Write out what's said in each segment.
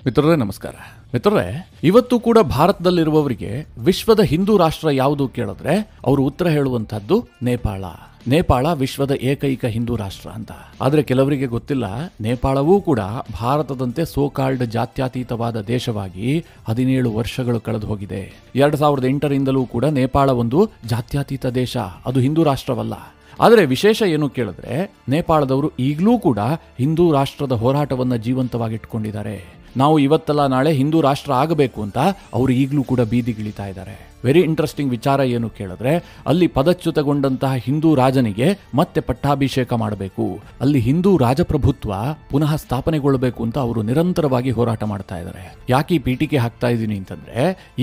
ಮಿತ್ರರೇ ನಮಸ್ಕಾರ. ಮಿತ್ರರೇ, ಇವತ್ತು ಕೂಡ ಭಾರತದಲ್ಲಿರುವವರಿಗೆ ವಿಶ್ವದ ಹಿಂದೂ ರಾಷ್ಟ್ರ ಯಾವುದು ಕೇಳಿದ್ರೆ ಅವರು ಉತ್ತರ ಹೇಳುವಂತಹದ್ದು ನೇಪಾಳ. ನೇಪಾಳ ವಿಶ್ವದ ಏಕೈಕ ಹಿಂದೂ ರಾಷ್ಟ್ರ ಅಂತ. ಆದ್ರೆ ಕೆಲವರಿಗೆ ಗೊತ್ತಿಲ್ಲ, ನೇಪಾಳವೂ ಕೂಡ ಭಾರತದಂತೆ ಸೋಕಾಲ್ಡ್ ಜಾತ್ಯತೀತವಾದ ದೇಶವಾಗಿ 17 ವರ್ಷಗಳು ಕಳೆದು ಹೋಗಿದೆ. 2008ರಿಂದಲೂ ಕೂಡ ನೇಪಾಳ ಒಂದು ಜಾತ್ಯತೀತ ದೇಶ, ಅದು ಹಿಂದೂ ರಾಷ್ಟ್ರವಲ್ಲ. ಆದರೆ ವಿಶೇಷ ಏನು ಕೇಳಿದ್ರೆ, ನೇಪಾಳದವರು ಈಗಲೂ ಕೂಡ ಹಿಂದೂ ರಾಷ್ಟ್ರದ ಹೋರಾಟವನ್ನು ಜೀವಂತವಾಗಿಟ್ಕೊಂಡಿದ್ದಾರೆ. ನಾವು ಇವತ್ತಲ್ಲ ನಾಳೆ ಹಿಂದೂ ರಾಷ್ಟ್ರ ಆಗಬೇಕು ಅಂತ ಅವರು ಈಗಲೂ ಕೂಡ ಬೀದಿಗಿಳಿತಾ ಇದ್ದಾರೆ. ವೆರಿ ಇಂಟ್ರೆಸ್ಟಿಂಗ್ ವಿಚಾರ ಏನು ಕೇಳಿದ್ರೆ, ಅಲ್ಲಿ ಪದಚ್ಯುತಗೊಂಡಂತಹ ಹಿಂದೂ ರಾಜನಿಗೆ ಮತ್ತೆ ಪಟ್ಟಾಭಿಷೇಕ ಮಾಡಬೇಕು, ಅಲ್ಲಿ ಹಿಂದೂ ರಾಜಪ್ರಭುತ್ವ ಪುನಃ ಸ್ಥಾಪನೆಗೊಳ್ಳಬೇಕು ಅಂತ ಅವರು ನಿರಂತರವಾಗಿ ಹೋರಾಟ ಮಾಡ್ತಾ ಇದ್ದಾರೆ. ಯಾಕೆ ಈ ಪೀಠಿಕೆ ಹಾಕ್ತಾ ಇದ್ದೀನಿ ಅಂತಂದ್ರೆ,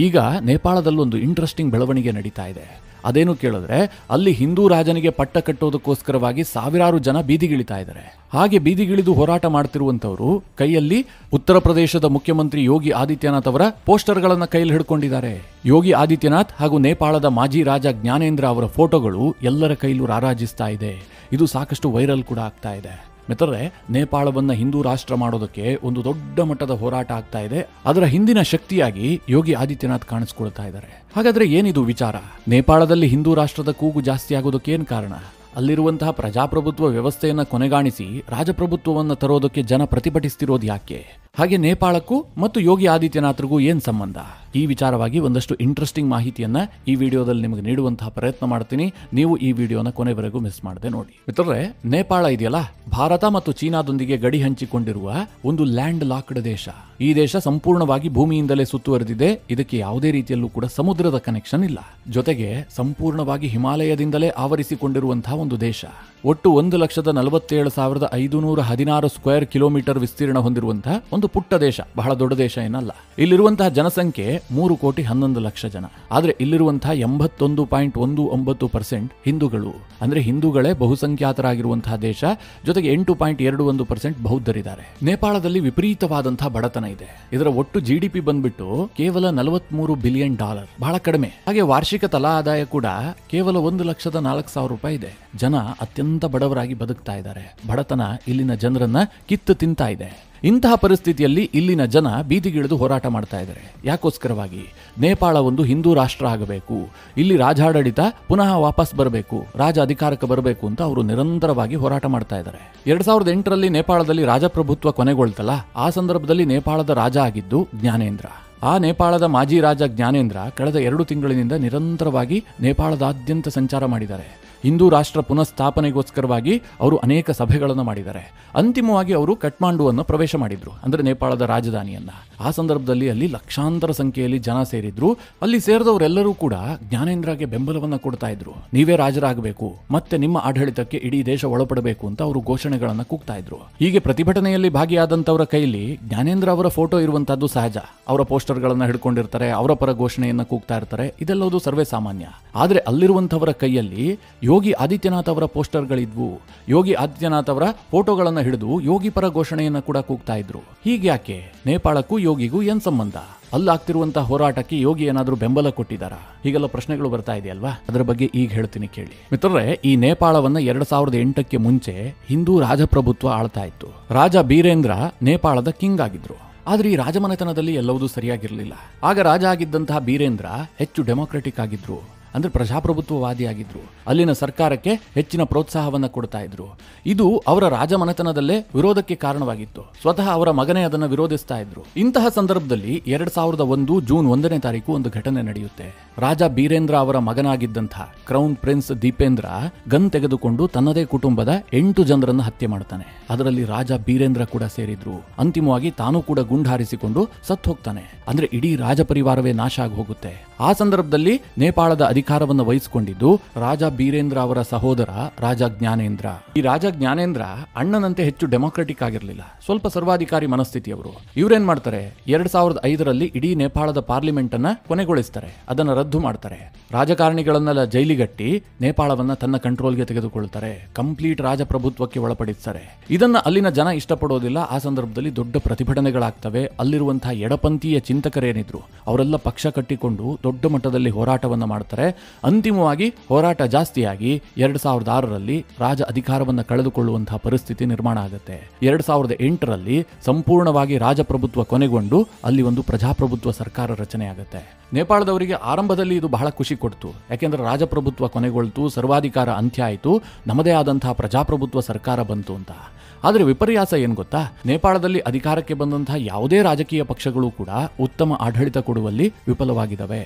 ಈಗ ನೇಪಾಳದಲ್ಲೊಂದು ಇಂಟ್ರೆಸ್ಟಿಂಗ್ ಬೆಳವಣಿಗೆ ನಡೀತಾ ಇದೆ. ಅದೇನು ಕೇಳಿದ್ರೆ, ಅಲ್ಲಿ ಹಿಂದೂ ರಾಜನಿಗೆ ಪಟ್ಟ ಕಟ್ಟೋದಕ್ಕೋಸ್ಕರವಾಗಿ ಸಾವಿರಾರು ಜನ ಬೀದಿಗಿಳಿತಾ ಇದ್ದಾರೆ. ಹಾಗೆ ಬೀದಿಗಿಳಿದು ಹೋರಾಟ ಮಾಡ್ತಿರುವಂತವರು ಕೈಯಲ್ಲಿ ಉತ್ತರ ಪ್ರದೇಶದ ಮುಖ್ಯಮಂತ್ರಿ ಯೋಗಿ ಆದಿತ್ಯನಾಥ್ ಅವರ ಪೋಸ್ಟರ್ಗಳನ್ನ ಕೈಯಲ್ಲಿ ಹಿಡ್ಕೊಂಡಿದ್ದಾರೆ. ಯೋಗಿ ಆದಿತ್ಯನಾಥ್ ಹಾಗೂ ನೇಪಾಳದ ಮಾಜಿ ರಾಜ ಜ್ಞಾನೇಂದ್ರ ಅವರ ಫೋಟೋಗಳು ಎಲ್ಲರ ಕೈಲೂ ರಾರಾಜಿಸ್ತಾ ಇದೆ. ಇದು ಸಾಕಷ್ಟು ವೈರಲ್ ಕೂಡ ಆಗ್ತಾ ಇದೆ. ಮಿತ್ರರೇ, ನೇಪಾಳವನ್ನ ಹಿಂದೂ ರಾಷ್ಟ್ರ ಮಾಡೋದಕ್ಕೆ ಒಂದು ದೊಡ್ಡ ಮಟ್ಟದ ಹೋರಾಟ ಆಗ್ತಾ ಇದೆ. ಅದರ ಹಿಂದಿನ ಶಕ್ತಿಯಾಗಿ ಯೋಗಿ ಆದಿತ್ಯನಾಥ್ ಕಾಣಿಸ್ಕೊಳ್ತಾ ಇದ್ದಾರೆ. ಹಾಗಾದ್ರೆ ಏನಿದು ವಿಚಾರ? ನೇಪಾಳದಲ್ಲಿ ಹಿಂದೂ ರಾಷ್ಟ್ರದ ಕೂಗು ಜಾಸ್ತಿ ಆಗೋದಕ್ಕೆ ಏನ್ ಕಾರಣ? ಅಲ್ಲಿರುವಂತಹ ಪ್ರಜಾಪ್ರಭುತ್ವ ವ್ಯವಸ್ಥೆಯನ್ನ ಕೊನೆಗಾಣಿಸಿ ರಾಜಪ್ರಭುತ್ವವನ್ನು ತರೋದಕ್ಕೆ ಜನ ಪ್ರತಿಭಟಿಸ್ತಿರೋದು ಯಾಕೆ? ಹಾಗೆ ನೇಪಾಳಕ್ಕೂ ಮತ್ತು ಯೋಗಿ ಆದಿತ್ಯನಾಥ್ರಿಗೂ ಏನ್ ಸಂಬಂಧ? ಈ ವಿಚಾರವಾಗಿ ಒಂದಷ್ಟು ಇಂಟ್ರೆಸ್ಟಿಂಗ್ ಮಾಹಿತಿಯನ್ನ ಈ ವಿಡಿಯೋದಲ್ಲಿ ನಿಮಗೆ ನೀಡುವಂತಹ ಪ್ರಯತ್ನ ಮಾಡ್ತೀನಿ. ನೀವು ಈ ವಿಡಿಯೋನ ಕೊನೆವರೆಗೂ ಮಿಸ್ ಮಾಡದೆ ನೋಡಿ. ಮಿತ್ರರೇ, ನೇಪಾಳ ಇದೆಯಲ್ಲ, ಭಾರತ ಮತ್ತು ಚೀನಾದೊಂದಿಗೆ ಗಡಿ ಹಂಚಿಕೊಂಡಿರುವ ಒಂದು ಲ್ಯಾಂಡ್ ಲಾಕ್ಡ್ ದೇಶ. ಈ ದೇಶ ಸಂಪೂರ್ಣವಾಗಿ ಭೂಮಿಯಿಂದಲೇ ಸುತ್ತುವರೆದಿದೆ. ಇದಕ್ಕೆ ಯಾವುದೇ ರೀತಿಯಲ್ಲೂ ಕೂಡ ಸಮುದ್ರದ ಕನೆಕ್ಷನ್ ಇಲ್ಲ. ಜೊತೆಗೆ ಸಂಪೂರ್ಣವಾಗಿ ಹಿಮಾಲಯದಿಂದಲೇ ಆವರಿಸಿಕೊಂಡಿರುವಂತಹ ಒಂದು ದೇಶ. ಒಟ್ಟು 1,47,516 ಸ್ಕ್ವೇರ್ ಕಿಲೋಮೀಟರ್ ವಿಸ್ತೀರ್ಣ ಹೊಂದಿರುವಂತಹ ಒಂದು ಪುಟ್ಟ ದೇಶ, ಬಹಳ ದೊಡ್ಡ ದೇಶ ಏನಲ್ಲ. ಇಲ್ಲಿರುವಂತಹ ಜನಸಂಖ್ಯೆ 3,11,00,000 ಜನ. ಆದ್ರೆ ಇಲ್ಲಿರುವಂತಹ 81.19% ಹಿಂದೂಗಳು. ಅಂದ್ರೆ ಹಿಂದೂಗಳೇ ಬಹುಸಂಖ್ಯಾತರಾಗಿರುವಂತಹ ದೇಶ. ಜೊತೆಗೆ 8.21% ಬೌದ್ಧರಿದ್ದಾರೆ. ನೇಪಾಳದಲ್ಲಿ ವಿಪರೀತವಾದಂತಹ ಬಡತನ ಇದೆ. ಇದರ ಒಟ್ಟು GDP ಬಂದ್ಬಿಟ್ಟು ಕೇವಲ $43 ಬಿಲಿಯನ್, ಬಹಳ ಕಡಿಮೆ. ಹಾಗೆ ವಾರ್ಷಿಕ ತಲಾ ಆದಾಯ ಕೂಡ ಕೇವಲ $1,04,000 ಇದೆ. ಜನ ಅತ್ಯಂತ ಬಡವರಾಗಿ ಬದುಕ್ತಾ ಇದ್ದಾರೆ. ಬಡತನ ಇಲ್ಲಿನ ಜನರನ್ನ ಕಿತ್ತು ತಿಂತಾ ಇದೆ. ಇಂತಹ ಪರಿಸ್ಥಿತಿಯಲ್ಲಿ ಇಲ್ಲಿನ ಜನ ಬೀದಿಗಿಳಿದು ಹೋರಾಟ ಮಾಡ್ತಾ ಇದ್ದಾರೆ. ಯಾಕೋಸ್ಕರವಾಗಿ? ನೇಪಾಳ ಒಂದು ಹಿಂದೂ ರಾಷ್ಟ್ರ ಆಗಬೇಕು, ಇಲ್ಲಿ ರಾಜಾಡಳಿತ ಪುನಃ ವಾಪಸ್ ಬರಬೇಕು, ರಾಜ ಅಧಿಕಾರಕ್ಕೆ ಬರಬೇಕು ಅಂತ ಅವರು ನಿರಂತರವಾಗಿ ಹೋರಾಟ ಮಾಡ್ತಾ ಇದ್ದಾರೆ. 2008ರಲ್ಲಿ ನೇಪಾಳದಲ್ಲಿ ರಾಜಪ್ರಭುತ್ವ ಕೊನೆಗೊಳ್ತಲ್ಲ, ಆ ಸಂದರ್ಭದಲ್ಲಿ ನೇಪಾಳದ ರಾಜ ಆಗಿದ್ದು ಜ್ಞಾನೇಂದ್ರ. ಆ ನೇಪಾಳದ ಮಾಜಿ ರಾಜ ಜ್ಞಾನೇಂದ್ರ ಕಳೆದ 2 ತಿಂಗಳಿನಿಂದ ನಿರಂತರವಾಗಿ ನೇಪಾಳದಾದ್ಯಂತ ಸಂಚಾರ ಮಾಡಿದ್ದಾರೆ. ಹಿಂದೂ ರಾಷ್ಟ್ರ ಪುನಃಸ್ಥಾಪನೆಗೋಸ್ಕರವಾಗಿ ಅವರು ಅನೇಕ ಸಭೆಗಳನ್ನು ಮಾಡಿದ್ದಾರೆ. ಅಂತಿಮವಾಗಿ ಅವರು ಕಠ್ಮಾಂಡುವನ್ನು ಪ್ರವೇಶ ಮಾಡಿದ್ರು, ಅಂದ್ರೆ ನೇಪಾಳದ ರಾಜಧಾನಿಯನ್ನ. ಆ ಸಂದರ್ಭದಲ್ಲಿ ಅಲ್ಲಿ ಲಕ್ಷಾಂತರ ಸಂಖ್ಯೆಯಲ್ಲಿ ಜನ ಸೇರಿದ್ರು. ಅಲ್ಲಿ ಸೇರಿದವರೆಲ್ಲರೂ ಕೂಡ ಜ್ಞಾನೇಂದ್ರಗೆ ಬೆಂಬಲವನ್ನ ಕೊಡ್ತಾ ಇದ್ರು. ನೀವೇ ರಾಜರಾಗಬೇಕು, ಮತ್ತೆ ನಿಮ್ಮ ಆಡಳಿತಕ್ಕೆ ಇಡೀ ದೇಶ ಒಳಪಡಬೇಕು ಅಂತ ಅವರು ಘೋಷಣೆಗಳನ್ನ ಕೂಗ್ತಾ ಇದ್ರು. ಹೀಗೆ ಪ್ರತಿಭಟನೆಯಲ್ಲಿ ಭಾಗಿಯಾದಂತವರ ಕೈಯಲ್ಲಿ ಜ್ಞಾನೇಂದ್ರ ಅವರ ಫೋಟೋ ಇರುವಂತಹದ್ದು ಸಹಜ. ಅವರ ಪೋಸ್ಟರ್ಗಳನ್ನ ಹಿಡ್ಕೊಂಡಿರ್ತಾರೆ, ಅವರ ಪರ ಘೋಷಣೆಯನ್ನ ಕೂಗ್ತಾ ಇರ್ತಾರೆ. ಇದೆಲ್ಲವೂ ಸರ್ವೇ ಸಾಮಾನ್ಯ. ಆದ್ರೆ ಅಲ್ಲಿರುವಂತವರ ಕೈಯಲ್ಲಿ ಯೋಗಿ ಆದಿತ್ಯನಾಥ್ ಅವರ ಪೋಸ್ಟರ್ಗಳಿದ್ವು. ಯೋಗಿ ಆದಿತ್ಯನಾಥ್ ಅವರ ಫೋಟೋಗಳನ್ನ ಹಿಡಿದು ಯೋಗಿ ಪರ ಘೋಷಣೆಯನ್ನ ಕೂಡ ಕೂಗ್ತಾ ಇದ್ರು. ಹೀಗ್ಯಾಕೆ? ನೇಪಾಳಕ್ಕೂ ಯೋಗಿಗೂ ಏನ್ ಸಂಬಂಧ? ಅಲ್ಲಾಗ್ತಿರುವಂತಹ ಹೋರಾಟಕ್ಕೆ ಯೋಗಿ ಏನಾದ್ರೂ ಬೆಂಬಲ ಕೊಟ್ಟಿದ್ದಾರಾ? ಹೀಗೆಲ್ಲ ಪ್ರಶ್ನೆಗಳು ಬರ್ತಾ ಇದೆಯಲ್ವಾ? ಅದರ ಬಗ್ಗೆ ಈಗ ಹೇಳ್ತೀನಿ ಕೇಳಿ. ಮಿತ್ರರೇ, ಈ ನೇಪಾಳವನ್ನ 2008ಕ್ಕೆ ಮುಂಚೆ ಹಿಂದೂ ರಾಜಪ್ರಭುತ್ವ ಆಳ್ತಾ ಇತ್ತು. ರಾಜ ಬೀರೇಂದ್ರ ನೇಪಾಳದ ಕಿಂಗ್ ಆಗಿದ್ರು. ಆದ್ರೆ ಈ ರಾಜಮನೆತನದಲ್ಲಿ ಎಲ್ಲವೂ ಸರಿಯಾಗಿರ್ಲಿಲ್ಲ. ಆಗ ರಾಜ ಆಗಿದ್ದಂತಹ ಬೀರೇಂದ್ರ ಹೆಚ್ಚು ಡೆಮೊಕ್ರೆಟಿಕ್ ಆಗಿದ್ರು, ಅಂದ್ರೆ ಪ್ರಜಾಪ್ರಭುತ್ವವಾದಿಯಾಗಿದ್ರು. ಅಲ್ಲಿನ ಸರ್ಕಾರಕ್ಕೆ ಹೆಚ್ಚಿನ ಪ್ರೋತ್ಸಾಹವನ್ನ ಕೊಡ್ತಾ ಇದ್ರು. ಇದು ಅವರ ರಾಜಮನೆತನದಲ್ಲೇ ವಿರೋಧಕ್ಕೆ ಕಾರಣವಾಗಿತ್ತು. ಸ್ವತಃ ಅವರ ಮಗನೇ ಅದನ್ನ ವಿರೋಧಿಸ್ತಾ ಇದ್ರು. ಇಂತಹ ಸಂದರ್ಭದಲ್ಲಿ 2001 ಜೂನ್ 1ನೇ ತಾರೀಕು ಒಂದು ಘಟನೆ ನಡೆಯುತ್ತೆ. ರಾಜ ಬೀರೇಂದ್ರ ಅವರ ಮಗನಾಗಿದ್ದಂತಹ ಕ್ರೌನ್ ಪ್ರಿನ್ಸ್ ದೀಪೇಂದ್ರ ಗನ್ ತೆಗೆದುಕೊಂಡು ತನ್ನದೇ ಕುಟುಂಬದ 8 ಜನರನ್ನ ಹತ್ಯೆ ಮಾಡ್ತಾನೆ. ಅದರಲ್ಲಿ ರಾಜ ಬೀರೇಂದ್ರ ಕೂಡ ಸೇರಿದ್ರು. ಅಂತಿಮವಾಗಿ ತಾನು ಕೂಡ ಗುಂಡು ಹಾರಿಸಿಕೊಂಡು ಸತ್ತು ಹೋಗ್ತಾನೆ. ಅಂದ್ರೆ ಇಡೀ ರಾಜ ಪರಿವಾರವೇ ನಾಶ ಆಗಿ ಹೋಗುತ್ತೆ. ಆ ಸಂದರ್ಭದಲ್ಲಿ ನೇಪಾಳದ ಅಧಿಕಾರವನ್ನು ವಹಿಸಿಕೊಂಡಿದ್ದು ರಾಜ ಬೀರೇಂದ್ರ ಅವರ ಸಹೋದರ ರಾಜ ಜ್ಞಾನೇಂದ್ರ. ಈ ರಾಜ ಜ್ಞಾನೇಂದ್ರ ಅಣ್ಣನಂತೆ ಹೆಚ್ಚು ಡೆಮೊಕ್ರೆಟಿಕ್ ಆಗಿರಲಿಲ್ಲ, ಸ್ವಲ್ಪ ಸರ್ವಾಧಿಕಾರಿ ಮನಸ್ಥಿತಿಯವರು. ಇವರೇನ್ ಮಾಡ್ತಾರೆ, 2005ರಲ್ಲಿ ಇಡೀ ನೇಪಾಳದ ಪಾರ್ಲಿಮೆಂಟ್ ಅನ್ನ ಕೊನೆಗೊಳಿಸ್ತಾರೆ, ಅದನ್ನ ರದ್ದು ಮಾಡ್ತಾರೆ. ರಾಜಕಾರಣಿಗಳನ್ನೆಲ್ಲ ಜೈಲಿಗಟ್ಟಿ ನೇಪಾಳವನ್ನ ತನ್ನ ಕಂಟ್ರೋಲ್ಗೆ ತೆಗೆದುಕೊಳ್ತಾರೆ. ಕಂಪ್ಲೀಟ್ ರಾಜಪ್ರಭುತ್ವಕ್ಕೆ ಒಳಪಡಿಸ್ತಾರೆ. ಇದನ್ನ ಅಲ್ಲಿನ ಜನ ಇಷ್ಟಪಡೋದಿಲ್ಲ. ಆ ಸಂದರ್ಭದಲ್ಲಿ ದೊಡ್ಡ ಪ್ರತಿಭಟನೆಗಳಾಗ್ತವೆ. ಅಲ್ಲಿರುವಂತಹ ಎಡಪಂಥೀಯ ಚಿಂತಕರೇನಿದ್ರು ಅವರೆಲ್ಲ ಪಕ್ಷ ಕಟ್ಟಿಕೊಂಡು ದೊಡ್ಡ ಮಟ್ಟದಲ್ಲಿ ಹೋರಾಟವನ್ನು ಮಾಡ್ತಾರೆ. ಅಂತಿಮವಾಗಿ ಹೋರಾಟ ಜಾಸ್ತಿಯಾಗಿ 2006ರಲ್ಲಿ ರಾಜ ಅಧಿಕಾರವನ್ನು ಕಳೆದುಕೊಳ್ಳುವಂತಹ ಪರಿಸ್ಥಿತಿ ನಿರ್ಮಾಣ ಆಗುತ್ತೆ. 2008ರಲ್ಲಿ ಸಂಪೂರ್ಣವಾಗಿ ರಾಜಪ್ರಭುತ್ವ ಕೊನೆಗೊಂಡು ಅಲ್ಲಿ ಒಂದು ಪ್ರಜಾಪ್ರಭುತ್ವ ಸರ್ಕಾರ ರಚನೆ ಆಗುತ್ತೆ. ನೇಪಾಳದವರಿಗೆ ಆರಂಭದಲ್ಲಿ ಇದು ಬಹಳ ಖುಷಿ ಕೊಡ್ತು. ಯಾಕೆಂದ್ರೆ ರಾಜಪ್ರಭುತ್ವ ಕೊನೆಗೊಳ್ತು, ಸರ್ವಾಧಿಕಾರ ಅಂತ್ಯ ಆಯಿತು, ನಮ್ಮದೇ ಆದಂತಹ ಪ್ರಜಾಪ್ರಭುತ್ವ ಸರ್ಕಾರ ಬಂತು ಅಂತ. ಆದರೆ ವಿಪರ್ಯಾಸ ಏನು ಗೊತ್ತಾ, ನೇಪಾಳದಲ್ಲಿ ಅಧಿಕಾರಕ್ಕೆ ಬಂದಂತಹ ಯಾವುದೇ ರಾಜಕೀಯ ಪಕ್ಷಗಳು ಕೂಡ ಉತ್ತಮ ಆಡಳಿತ ಕೊಡುವಲ್ಲಿ ವಿಫಲವಾಗಿದ್ದಾವೆ.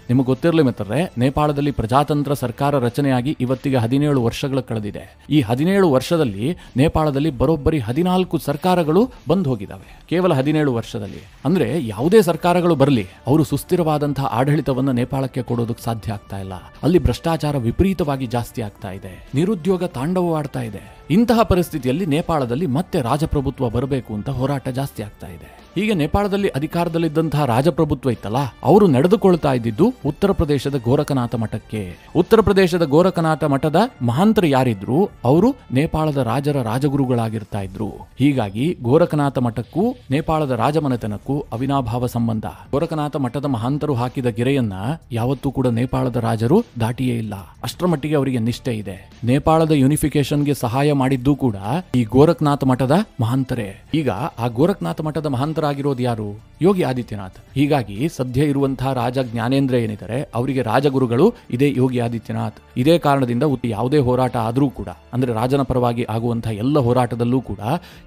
ನಿಮಗೆ ಗೊತ್ತಿರಲಿ ಮಿತ್ರರೇ, ನೇಪಾಳದಲ್ಲಿ ಪ್ರಜಾತಂತ್ರ ಸರ್ಕಾರ ರಚನೆಯಾಗಿ ಇವತ್ತಿಗೆ 17 ವರ್ಷಗಳು ಕಳೆದಿದೆ. ಈ 17 ವರ್ಷದಲ್ಲಿ ನೇಪಾಳದಲ್ಲಿ ಬರೋಬ್ಬರಿ 14 ಸರ್ಕಾರಗಳು ಬಂದು ಹೋಗಿದ್ದಾವೆ, ಕೇವಲ 17 ವರ್ಷದಲ್ಲಿ. ಅಂದ್ರೆ ಯಾವುದೇ ಸರ್ಕಾರಗಳು ಬರಲಿ, ಅವರು ಸುಸ್ಥಿರವಾದಂತಹ ಆಡಳಿತವನ್ನು ನೇಪಾಳಕ್ಕೆ ಕೊಡೋದಕ್ಕೆ ಸಾಧ್ಯ ಆಗ್ತಾ ಇಲ್ಲ. ಅಲ್ಲಿ ಭ್ರಷ್ಟಾಚಾರ ವಿಪರೀತವಾಗಿ ಜಾಸ್ತಿ ಆಗ್ತಾ ಇದೆ, ನಿರುದ್ಯೋಗ ತಾಂಡವವಾಡ್ತಾ ಇದೆ. ಇಂತಹ ಪರಿಸ್ಥಿತಿಯಲ್ಲಿ ನೇಪಾಳದಲ್ಲಿ ಮತ್ತೆ ರಾಜಪ್ರಭುತ್ವ ಬರಬೇಕು ಅಂತ ಹೋರಾಟ ಜಾಸ್ತಿ ಆಗ್ತಾ ಇದೆ. ಹೀಗೆ ನೇಪಾಳದಲ್ಲಿ ಅಧಿಕಾರದಲ್ಲಿದ್ದಂತಹ ರಾಜಪ್ರಭುತ್ವ ಇತ್ತಲ್ಲ, ಅವರು ನಡೆದುಕೊಳ್ತಾ ಇದ್ದಿದ್ದು ಉತ್ತರ ಪ್ರದೇಶದ ಗೋರಖನಾಥ ಮಠಕ್ಕೆ. ಉತ್ತರ ಪ್ರದೇಶದ ಗೋರಖನಾಥ ಮಠದ ಮಹಾಂತರು ಯಾರಿದ್ರು, ಅವರು ನೇಪಾಳದ ರಾಜರ ರಾಜಗುರುಗಳಾಗಿರ್ತಾ ಇದ್ರು. ಹೀಗಾಗಿ ಗೋರಖನಾಥ ಮಠಕ್ಕೂ ನೇಪಾಳದ ರಾಜಮನೆತನಕ್ಕೂ ಅವಿನಾಭಾವ ಸಂಬಂಧ. ಗೋರಖನಾಥ ಮಠದ ಮಹಾಂತರು ಹಾಕಿದ ಗೆರೆಯನ್ನ ಯಾವತ್ತೂ ಕೂಡ ನೇಪಾಳದ ರಾಜರು ದಾಟಿಯೇ ಇಲ್ಲ. ಅಷ್ಟರ ಮಟ್ಟಿಗೆ ಅವರಿಗೆ ನಿಷ್ಠೆ ಇದೆ. ನೇಪಾಳದ ಯೂನಿಫಿಕೇಶನ್ಗೆ ಸಹಾಯ ಮಾಡಿದ್ದು ಕೂಡ ಈ ಗೋರಖನಾಥ ಮಠದ ಮಹಾಂತರೇ. ಈಗ ಆ ಗೋರಖನಾಥ ಮಠದ ಮಹಾಂತರಾಗಿರೋದು ಯಾರು? ಯೋಗಿ ಆದಿತ್ಯನಾಥ್. ಹೀಗಾಗಿ ಸದ್ಯ ಇರುವಂತಹ ರಾಜ ಜ್ಞಾನೇಂದ್ರ ಏನಿದ್ದಾರೆ, ಅವರಿಗೆ ರಾಜಗುರುಗಳು ಇದೇ ಯೋಗಿ ಆದಿತ್ಯನಾಥ್. ಇದೇ ಕಾರಣದಿಂದ ಯಾವುದೇ ಹೋರಾಟ ಆದರೂ ಕೂಡ, ಅಂದ್ರೆ ರಾಜನ ಪರವಾಗಿ ಆಗುವಂತಹ ಎಲ್ಲ ಹೋರಾಟದಲ್ಲೂ ಕೂಡ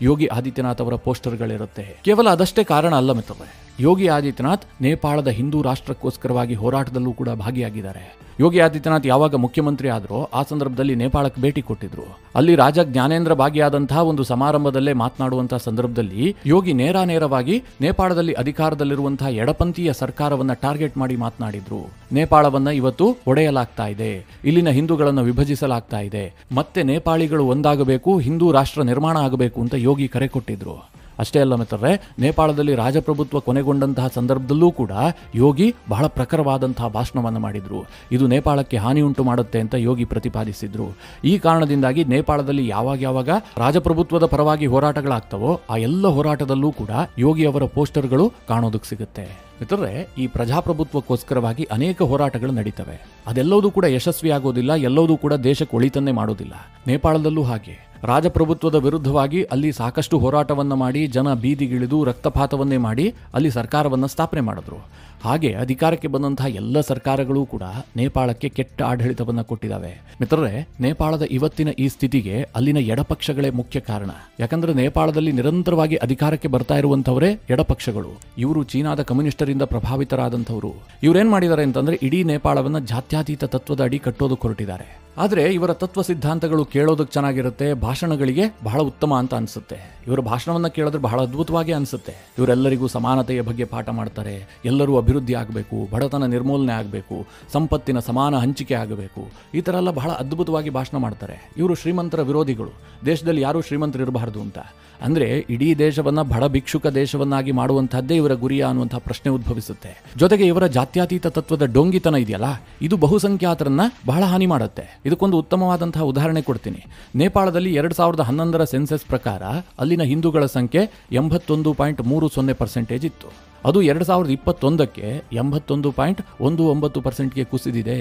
ಯೋಗಿ ಆದಿತ್ಯನಾಥ್ ಅವರ ಪೋಸ್ಟರ್ಗಳಿರುತ್ತೆ. ಕೇವಲ ಅದಷ್ಟೇ ಕಾರಣ ಅಲ್ಲ ಮಿತ್ರರೇ, ಯೋಗಿ ಆದಿತ್ಯನಾಥ್ ನೇಪಾಳದ ಹಿಂದೂ ರಾಷ್ಟ್ರಕ್ಕೋಸ್ಕರವಾಗಿ ಹೋರಾಟದಲ್ಲೂ ಕೂಡ ಭಾಗಿಯಾಗಿದ್ದಾರೆ. ಯೋಗಿ ಆದಿತ್ಯನಾಥ್ ಯಾವಾಗ ಮುಖ್ಯಮಂತ್ರಿ ಆದ್ರೋ ಆ ಸಂದರ್ಭದಲ್ಲಿ ನೇಪಾಳಕ್ಕೆ ಭೇಟಿ ಕೊಟ್ಟಿದ್ರು. ಅಲ್ಲಿ ರಾಜ ಜ್ಞಾನೇಂದ್ರ ಭಾಗಿಯಾದಂತಹ ಒಂದು ಸಮಾರಂಭದಲ್ಲೇ ಮಾತನಾಡುವಂತಹ ಸಂದರ್ಭದಲ್ಲಿ ಯೋಗಿ ನೇರವಾಗಿ ನೇಪಾಳದಲ್ಲಿ ಅಧಿಕಾರದಲ್ಲಿರುವಂತಹ ಎಡಪಂಥೀಯ ಸರ್ಕಾರವನ್ನ ಟಾರ್ಗೆಟ್ ಮಾಡಿ ಮಾತನಾಡಿದ್ರು. ನೇಪಾಳವನ್ನ ಇವತ್ತು ಒಡೆಯಲಾಗ್ತಾ ಇದೆ, ಇಲ್ಲಿನ ಹಿಂದೂಗಳನ್ನು ವಿಭಜಿಸಲಾಗ್ತಾ ಇದೆ, ಮತ್ತೆ ನೇಪಾಳಿಗಳು ಒಂದಾಗಬೇಕು, ಹಿಂದೂ ರಾಷ್ಟ್ರ ನಿರ್ಮಾಣ ಆಗಬೇಕು ಅಂತ ಯೋಗಿ ಕರೆ ಕೊಟ್ಟಿದ್ರು. ಅಷ್ಟೇ ಅಲ್ಲ ಮಿತ್ರರೇ, ನೇಪಾಳದಲ್ಲಿ ರಾಜಪ್ರಭುತ್ವ ಕೊನೆಗೊಂಡಂತಹ ಸಂದರ್ಭದಲ್ಲೂ ಕೂಡ ಯೋಗಿ ಬಹಳ ಪ್ರಖರವಾದಂತಹ ಭಾಷಣವನ್ನು ಮಾಡಿದ್ರು. ಇದು ನೇಪಾಳಕ್ಕೆ ಹಾನಿ ಉಂಟು ಮಾಡುತ್ತೆ ಅಂತ ಯೋಗಿ ಪ್ರತಿಪಾದಿಸಿದ್ರು. ಈ ಕಾರಣದಿಂದಾಗಿ ನೇಪಾಳದಲ್ಲಿ ಯಾವಾಗ ರಾಜಪ್ರಭುತ್ವದ ಪರವಾಗಿ ಹೋರಾಟಗಳಾಗ್ತವೋ ಆ ಎಲ್ಲ ಹೋರಾಟದಲ್ಲೂ ಕೂಡ ಯೋಗಿ ಅವರ ಪೋಸ್ಟರ್ಗಳು ಕಾಣೋದಕ್ಕೆ ಸಿಗುತ್ತೆ. ಮಿತ್ರರೇ, ಈ ಪ್ರಜಾಪ್ರಭುತ್ವಕ್ಕೋಸ್ಕರವಾಗಿ ಅನೇಕ ಹೋರಾಟಗಳು ನಡೀತವೆ. ಅದೆಲ್ಲವೂ ಕೂಡ ಯಶಸ್ವಿ ಆಗೋದಿಲ್ಲ, ಎಲ್ಲವೂ ಕೂಡ ದೇಶಕ್ಕೆ ಒಳಿತನ್ನೇ ಮಾಡೋದಿಲ್ಲ. ನೇಪಾಳದಲ್ಲೂ ಹಾಗೆ ರಾಜಪ್ರಭುತ್ವದ ವಿರುದ್ಧವಾಗಿ ಅಲ್ಲಿ ಸಾಕಷ್ಟು ಹೋರಾಟವನ್ನು ಮಾಡಿ ಜನ ಬೀದಿಗಿಳಿದು ರಕ್ತಪಾತವನ್ನೇ ಮಾಡಿ ಅಲ್ಲಿ ಸರ್ಕಾರವನ್ನು ಸ್ಥಾಪನೆ ಮಾಡಿದ್ರು. ಹಾಗೆ ಅಧಿಕಾರಕ್ಕೆ ಬಂದಂತಹ ಎಲ್ಲ ಸರ್ಕಾರಗಳು ಕೂಡ ನೇಪಾಳಕ್ಕೆ ಕೆಟ್ಟ ಆಡಳಿತವನ್ನು ಕೊಟ್ಟಿದ್ದಾವೆ. ಮಿತ್ರರೇ, ನೇಪಾಳದ ಇವತ್ತಿನ ಈ ಸ್ಥಿತಿಗೆ ಅಲ್ಲಿನ ಎಡಪಕ್ಷಗಳೇ ಮುಖ್ಯ ಕಾರಣ. ಯಾಕಂದ್ರೆ ನೇಪಾಳದಲ್ಲಿ ನಿರಂತರವಾಗಿ ಅಧಿಕಾರಕ್ಕೆ ಬರ್ತಾ ಇರುವಂತವರೇ ಎಡಪಕ್ಷಗಳು. ಇವರು ಚೀನಾದ ಕಮ್ಯುನಿಸ್ಟರಿಂದ ಪ್ರಭಾವಿತರಾದಂಥವರು. ಇವರೇನ್ ಮಾಡಿದ್ದಾರೆ ಅಂತಂದ್ರೆ ಇಡೀ ನೇಪಾಳವನ್ನ ಜಾತ್ಯತೀತ ತತ್ವದ ಅಡಿ ಕಟ್ಟೋದಕ್ಕೆ ಹೊರಟಿದ್ದಾರೆ. ಆದರೆ ಇವರ ತತ್ವ ಸಿದ್ಧಾಂತಗಳು ಕೇಳೋದಕ್ಕೆ ಚೆನ್ನಾಗಿರುತ್ತೆ, ಭಾಷಣಗಳಿಗೆ ಬಹಳ ಉತ್ತಮ ಅಂತ ಅನಿಸುತ್ತೆ. ಇವರ ಭಾಷಣವನ್ನ ಕೇಳಿದ್ರೆ ಬಹಳ ಅದ್ಭುತವಾಗಿ ಅನಿಸುತ್ತೆ. ಇವರೆಲ್ಲರಿಗೂ ಸಮಾನತೆಯ ಬಗ್ಗೆ ಪಾಠ ಮಾಡ್ತಾರೆ, ಎಲ್ಲರೂ ಅಭಿವೃದ್ಧಿ ಆಗಬೇಕು, ಬಡತನ ನಿರ್ಮೂಲನೆ ಆಗಬೇಕು, ಸಂಪತ್ತಿನ ಸಮಾನ ಹಂಚಿಕೆ ಆಗಬೇಕು, ಈ ಥರ ಎಲ್ಲ ಬಹಳ ಅದ್ಭುತವಾಗಿ ಭಾಷಣ ಮಾಡ್ತಾರೆ. ಇವರು ಶ್ರೀಮಂತರ ವಿರೋಧಿಗಳು, ದೇಶದಲ್ಲಿ ಯಾರೂ ಶ್ರೀಮಂತರಿರಬಾರ್ದು ಅಂತ. ಅಂದ್ರೆ ಇಡೀ ದೇಶವನ್ನ ಬಡ ಭಿಕ್ಷುಕ ದೇಶವನ್ನಾಗಿ ಮಾಡುವಂತಹದ್ದೇ ಇವರ ಗುರಿಯ ಅನ್ನುವಂತಹ ಪ್ರಶ್ನೆ ಉದ್ಭವಿಸುತ್ತೆ. ಜೊತೆಗೆ ಇವರ ಜಾತ್ಯತೀತ ತತ್ವದ ಡೊಂಗಿತನ ಇದೆಯಲ್ಲ, ಇದು ಬಹುಸಂಖ್ಯಾತರನ್ನ ಬಹಳ ಹಾನಿ ಮಾಡುತ್ತೆ. ಇದಕ್ಕೊಂದು ಉತ್ತಮವಾದಂತಹ ಉದಾಹರಣೆ ಕೊಡ್ತೀನಿ. ನೇಪಾಳದಲ್ಲಿ 2011ರ ಸೆನ್ಸಸ್ ಪ್ರಕಾರ ಅಲ್ಲಿನ ಹಿಂದೂಗಳ ಸಂಖ್ಯೆ 81.30% ಇತ್ತು. ಅದು 2021ಕ್ಕೆ 81.19%ಗೆ ಕುಸಿದಿದೆ.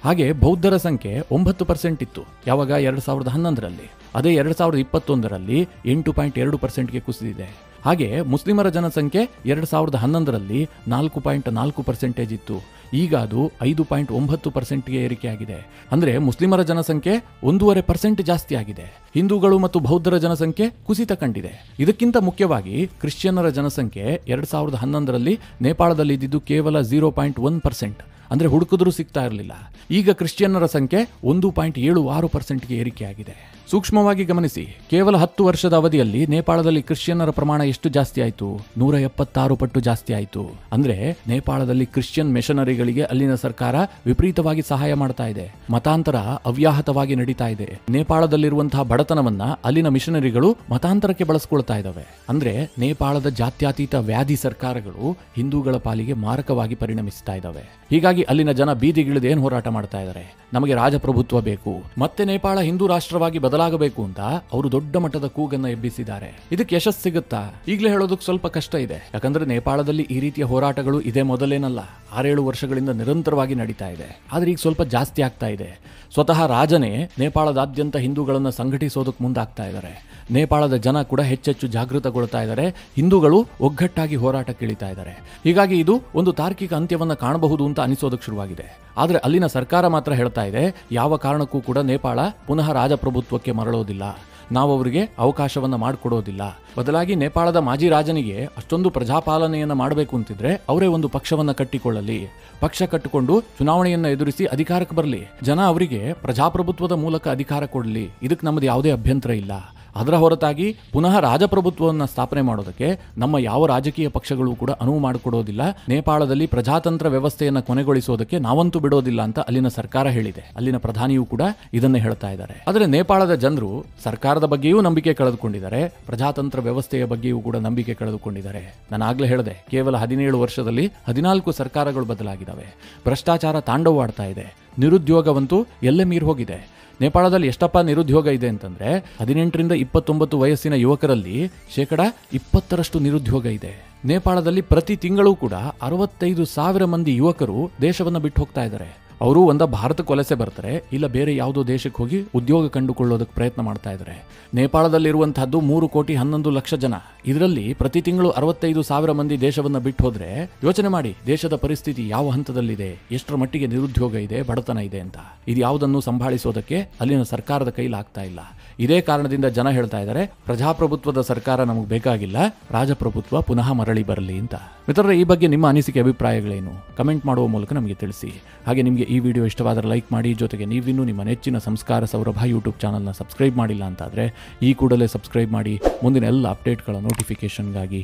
ಹಾಗೆ ಬೌದ್ಧರ ಸಂಖ್ಯೆ 9% ಇತ್ತು ಯಾವಾಗ 2011ರಲ್ಲಿ. ಅದೇ 2021ರಲ್ಲಿ 8.2%ಗೆ ಕುಸಿದಿದೆ. ಹಾಗೆ ಮುಸ್ಲಿಮರ ಜನಸಂಖ್ಯೆ 2011ರಲ್ಲಿ 4.4% ಇತ್ತು. ಈಗ ಅದು 5.9%ಗೆ ಏರಿಕೆಯಾಗಿದೆ. ಅಂದ್ರೆ ಮುಸ್ಲಿಮರ ಜನಸಂಖ್ಯೆ 1.5% ಜಾಸ್ತಿ ಆಗಿದೆ. ಹಿಂದೂಗಳು ಮತ್ತು ಬೌದ್ಧರ ಜನಸಂಖ್ಯೆ ಕುಸಿತ ಕಂಡಿದೆ. ಇದಕ್ಕಿಂತ ಮುಖ್ಯವಾಗಿ ಕ್ರಿಶ್ಚಿಯನ್ನರ ಜನಸಂಖ್ಯೆ 2011ರಲ್ಲಿ ನೇಪಾಳದಲ್ಲಿ ಇದ್ದಿದ್ದು ಕೇವಲ 0.1%. ಅಂದ್ರೆ ಹುಡುಕಿದ್ರೂ ಸಿಗ್ತಾ ಇರಲಿಲ್ಲ. ಈಗ ಕ್ರಿಶ್ಚಿಯನ್ನರ ಸಂಖ್ಯೆ 1.76%ಗೆ ಏರಿಕೆಯಾಗಿದೆ. ಸೂಕ್ಷ್ಮವಾಗಿ ಗಮನಿಸಿ, ಕೇವಲ 10 ವರ್ಷದ ಅವಧಿಯಲ್ಲಿ ನೇಪಾಳದಲ್ಲಿ ಕ್ರಿಶ್ಚಿಯನ್ನರ ಪ್ರಮಾಣ ಎಷ್ಟು ಜಾಸ್ತಿ ಆಯಿತು? 176 ಪಟ್ಟು ಜಾಸ್ತಿ ಆಯಿತು. ಅಂದ್ರೆ ನೇಪಾಳದಲ್ಲಿ ಕ್ರಿಶ್ಚಿಯನ್ ಮಿಷನರಿಗಳಿಗೆ ಅಲ್ಲಿನ ಸರ್ಕಾರ ವಿಪರೀತವಾಗಿ ಸಹಾಯ ಮಾಡ್ತಾ ಇದೆ. ಮತಾಂತರ ಅವ್ಯಾಹತವಾಗಿ ನಡೀತಾ ಇದೆ. ನೇಪಾಳದಲ್ಲಿರುವಂತಹ ಬಡತನವನ್ನ ಅಲ್ಲಿನ ಮಿಷನರಿಗಳು ಮತಾಂತರಕ್ಕೆ ಬಳಸ್ಕೊಳ್ತಾ ಇದ್ದಾವೆ. ಅಂದ್ರೆ ನೇಪಾಳದ ಜಾತ್ಯತೀತ ವ್ಯಾಧಿ ಸರ್ಕಾರಗಳು ಹಿಂದೂಗಳ ಪಾಲಿಗೆ ಮಾರಕವಾಗಿ ಪರಿಣಮಿಸ್ತಾ ಇದ್ದಾವೆ. ಹೀಗಾಗಿ ಅಲ್ಲಿನ ಜನ ಬೀದಿಗಿಳಿದು ಏನ್ ಹೋರಾಟ ಮಾಡ್ತಾ ಇದ್ದಾರೆ? ನಮಗೆ ರಾಜಪ್ರಭುತ್ವ ಬೇಕು, ಮತ್ತೆ ನೇಪಾಳ ಹಿಂದೂ ರಾಷ್ಟ್ರವಾಗಿ ಬದಲಾಗಬೇಕು ಅಂತ ಅವರು ದೊಡ್ಡ ಮಟ್ಟದ ಕೂಗನ್ನ ಎಬ್ಬಿಸಿದ್ದಾರೆ. ಇದಕ್ಕೆ ಯಶಸ್ಸು ಸಿಗುತ್ತಾ ಈಗಲೇ ಹೇಳೋದಕ್ಕೆ ಸ್ವಲ್ಪ ಕಷ್ಟ ಇದೆ. ಯಾಕಂದ್ರೆ ನೇಪಾಳದಲ್ಲಿ ಈ ರೀತಿಯ ಹೋರಾಟಗಳು ಇದೇ ಮೊದಲೇನಲ್ಲ, 6-7 ವರ್ಷಗಳಿಂದ ನಿರಂತರವಾಗಿ ನಡೀತಾ ಇದೆ. ಆದ್ರೆ ಈಗ ಸ್ವಲ್ಪ ಜಾಸ್ತಿ ಆಗ್ತಾ ಇದೆ. ಸ್ವತಃ ರಾಜನೇ ನೇಪಾಳದಾದ್ಯಂತ ಹಿಂದೂಗಳನ್ನ ಸಂಘಟಿಸೋದಕ್ಕೆ ಮುಂದಾಗ್ತಾ ಇದ್ದಾರೆ. ನೇಪಾಳದ ಜನ ಕೂಡ ಹೆಚ್ಚೆಚ್ಚು ಜಾಗೃತಗೊಳ್ತಾ ಇದ್ದಾರೆ. ಹಿಂದೂಗಳು ಒಗ್ಗಟ್ಟಾಗಿ ಹೋರಾಟಕ್ಕಿಳಿತಾ ಇದ್ದಾರೆ. ಹೀಗಾಗಿ ಇದು ಒಂದು ತಾರ್ಕಿಕ ಅಂತ್ಯವನ್ನ ಕಾಣಬಹುದು ಅಂತ ಅನಿಸೋದಕ್ಕೆ ಶುರುವಾಗಿದೆ. ಆದ್ರೆ ಅಲ್ಲಿನ ಸರ್ಕಾರ ಮಾತ್ರ ಹೇಳ್ತಾ ಇದೆ, ಯಾವ ಕಾರಣಕ್ಕೂ ಕೂಡ ನೇಪಾಳ ಪುನಃ ರಾಜಪ್ರಭುತ್ವಕ್ಕೆ ಮರಳೋದಿಲ್ಲ, ನಾವು ಅವರಿಗೆ ಅವಕಾಶವನ್ನ ಮಾಡಿಕೊಡೋದಿಲ್ಲ. ಬದಲಾಗಿ ನೇಪಾಳದ ಮಾಜಿ ರಾಜನಿಗೆ ಅಷ್ಟೊಂದು ಪ್ರಜಾಪಾಲನೆಯನ್ನ ಮಾಡಬೇಕು ಅಂತಿದ್ರೆ ಅವರೇ ಒಂದು ಪಕ್ಷವನ್ನ ಕಟ್ಟಿಕೊಳ್ಳಲಿ, ಪಕ್ಷ ಕಟ್ಟಿಕೊಂಡು ಚುನಾವಣೆಯನ್ನ ಎದುರಿಸಿ ಅಧಿಕಾರಕ್ಕೆ ಬರಲಿ, ಜನ ಅವರಿಗೆ ಪ್ರಜಾಪ್ರಭುತ್ವದ ಮೂಲಕ ಅಧಿಕಾರ ಕೊಡಲಿ. ಇದಕ್ಕೆ ನಮ್ಮದು ಯಾವುದೇ ಅಭ್ಯಂತರ ಇಲ್ಲ. ಅದರ ಹೊರತಾಗಿ ಪುನಃ ರಾಜಪ್ರಭುತ್ವವನ್ನು ಸ್ಥಾಪನೆ ಮಾಡೋದಕ್ಕೆ ನಮ್ಮ ಯಾವ ರಾಜಕೀಯ ಪಕ್ಷಗಳು ಕೂಡ ಅನುವು ಮಾಡಿಕೊಡೋದಿಲ್ಲ. ನೇಪಾಳದಲ್ಲಿ ಪ್ರಜಾತಂತ್ರ ವ್ಯವಸ್ಥೆಯನ್ನು ಕೊನೆಗೊಳಿಸೋದಕ್ಕೆ ನಾವಂತೂ ಬಿಡೋದಿಲ್ಲ ಅಂತ ಅಲ್ಲಿನ ಸರ್ಕಾರ ಹೇಳಿದೆ. ಅಲ್ಲಿನ ಪ್ರಧಾನಿಯೂ ಕೂಡ ಇದನ್ನೇ ಹೇಳ್ತಾ ಇದ್ದಾರೆ. ಆದರೆ ನೇಪಾಳದ ಜನರು ಸರ್ಕಾರದ ಬಗ್ಗೆಯೂ ನಂಬಿಕೆ ಕಳೆದುಕೊಂಡಿದ್ದಾರೆ, ಪ್ರಜಾತಂತ್ರ ವ್ಯವಸ್ಥೆಯ ಬಗ್ಗೆಯೂ ಕೂಡ ನಂಬಿಕೆ ಕಳೆದುಕೊಂಡಿದ್ದಾರೆ. ನಾನು ಆಗ್ಲೇ ಹೇಳಿದೆ, ಕೇವಲ 17 ವರ್ಷದಲ್ಲಿ 14 ಸರ್ಕಾರಗಳು ಬದಲಾಗಿದ್ದಾವೆ. ಭ್ರಷ್ಟಾಚಾರ ತಾಂಡವವಾಡ್ತಾ ಇದೆ. ನಿರುದ್ಯೋಗವಂತೂ ಎಲ್ಲೇ ಮೀರಿ ಹೋಗಿದೆ. ನೇಪಾಳದಲ್ಲಿ ಎಷ್ಟಪ್ಪ ನಿರುದ್ಯೋಗ ಇದೆ ಅಂತಂದ್ರೆ 18ರಿಂದ 29 ವಯಸ್ಸಿನ ಯುವಕರಲ್ಲಿ 20% ನಿರುದ್ಯೋಗ ಇದೆ. ನೇಪಾಳದಲ್ಲಿ ಪ್ರತಿ ತಿಂಗಳು ಕೂಡ 65,000 ಮಂದಿ ಯುವಕರು ದೇಶವನ್ನ ಬಿಟ್ಟು ಹೋಗ್ತಾ ಇದ್ದಾರೆ. ಅವರು ಒಂದ ಭಾರತಕ್ಕೆ ವಲಸೆ ಬರ್ತಾರೆ, ಇಲ್ಲ ಬೇರೆ ಯಾವುದೋ ದೇಶಕ್ಕೆ ಹೋಗಿ ಉದ್ಯೋಗ ಕಂಡುಕೊಳ್ಳೋದಕ್ಕೆ ಪ್ರಯತ್ನ ಮಾಡ್ತಾ ಇದ್ದಾರೆ. ನೇಪಾಳದಲ್ಲಿರುವಂತಹದ್ದು 3,11,00,000 ಜನ. ಇದರಲ್ಲಿ ಪ್ರತಿ ತಿಂಗಳು 65,000 ಮಂದಿ ದೇಶವನ್ನ ಬಿಟ್ಟು ಹೋದ್ರೆ ಯೋಚನೆ ಮಾಡಿ ದೇಶದ ಪರಿಸ್ಥಿತಿ ಯಾವ ಹಂತದಲ್ಲಿದೆ, ಎಷ್ಟರ ಮಟ್ಟಿಗೆ ನಿರುದ್ಯೋಗ ಇದೆ, ಬಡತನ ಇದೆ ಅಂತ. ಇದು ಯಾವುದನ್ನು ಸಂಭಾಳಿಸೋದಕ್ಕೆ ಅಲ್ಲಿನ ಸರ್ಕಾರದ ಕೈಲಾಗ್ತಾ ಇಲ್ಲ. ಇದೇ ಕಾರಣದಿಂದ ಜನ ಹೇಳ್ತಾ ಇದ್ದಾರೆ, ಪ್ರಜಾಪ್ರಭುತ್ವದ ಸರ್ಕಾರ ನಮಗೆ ಬೇಕಾಗಿಲ್ಲ, ರಾಜಪ್ರಭುತ್ವ ಪುನಃ ಮರಳಿ ಬರಲಿ ಅಂತ. ಮಿತ್ರರೇ, ಈ ಬಗ್ಗೆ ನಿಮ್ಮ ಅನಿಸಿಕೆ ಅಭಿಪ್ರಾಯಗಳೇನು? ಕಮೆಂಟ್ ಮಾಡುವ ಮೂಲಕ ನಮಗೆ ತಿಳಿಸಿ. ಹಾಗೆ ನಿಮಗೆ ಈ ವಿಡಿಯೋ ಇಷ್ಟವಾದರೆ ಲೈಕ್ ಮಾಡಿ. ಜೊತೆಗೆ ನೀವಿನ್ನೂ ನಿಮ್ಮ ನೆಚ್ಚಿನ ಸಂಸ್ಕಾರ ಸೌರಭ ಯೂಟ್ಯೂಬ್ ಚಾನಲ್ನ ಸಬ್ಸ್ಕ್ರೈಬ್ ಮಾಡಿಲ್ಲ ಅಂತಾದರೆ ಈ ಕೂಡಲೇ ಸಬ್ಸ್ಕ್ರೈಬ್ ಮಾಡಿ ಮುಂದಿನ ಎಲ್ಲ ಅಪ್ಡೇಟ್ಗಳ ನೋಟಿಫಿಕೇಷನ್ಗಾಗಿ